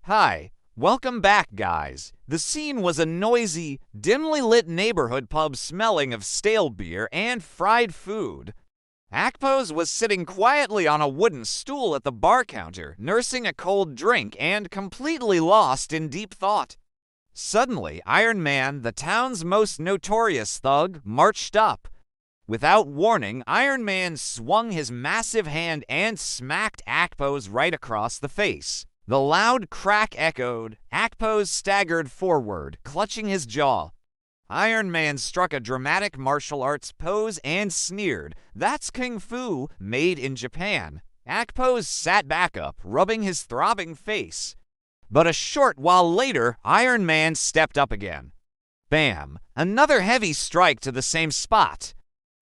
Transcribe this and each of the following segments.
Hi, welcome back, guys. The scene was a noisy, dimly lit neighborhood pub smelling of stale beer and fried food. Akpos was sitting quietly on a wooden stool at the bar counter, nursing a cold drink and completely lost in deep thought. Suddenly, Iron Man, the town's most notorious thug, marched up. Without warning, Iron Man swung his massive hand and smacked Akpos right across the face. The loud crack echoed. Akpos staggered forward, clutching his jaw. Iron Man struck a dramatic martial arts pose and sneered, "That's Kung Fu, made in Japan." Akpos sat back up, rubbing his throbbing face. But a short while later, Iron Man stepped up again. Bam! Another heavy strike to the same spot.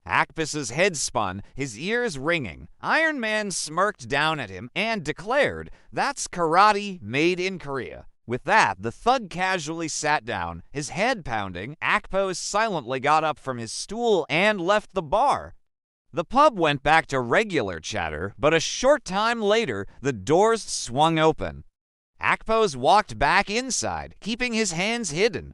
Akpos' head spun, his ears ringing. Iron Man smirked down at him and declared, "That's karate made in Korea." With that, the thug casually sat down, his head pounding. Akpos silently got up from his stool and left the bar. The pub went back to regular chatter, but a short time later, the doors swung open. Akpos walked back inside, keeping his hands hidden.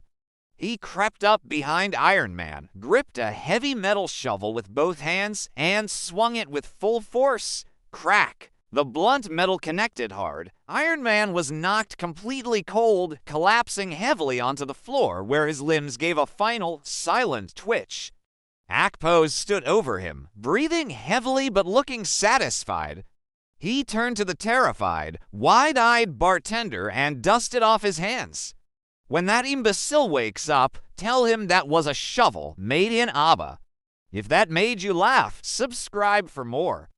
He crept up behind Iron Man, gripped a heavy metal shovel with both hands, and swung it with full force. Crack! The blunt metal connected hard. Iron Man was knocked completely cold, collapsing heavily onto the floor, where his limbs gave a final, silent twitch. Akpos stood over him, breathing heavily but looking satisfied. He turned to the terrified, wide-eyed bartender and dusted off his hands. "When that imbecile wakes up, tell him that was a shovel made in Aba." If that made you laugh, subscribe for more.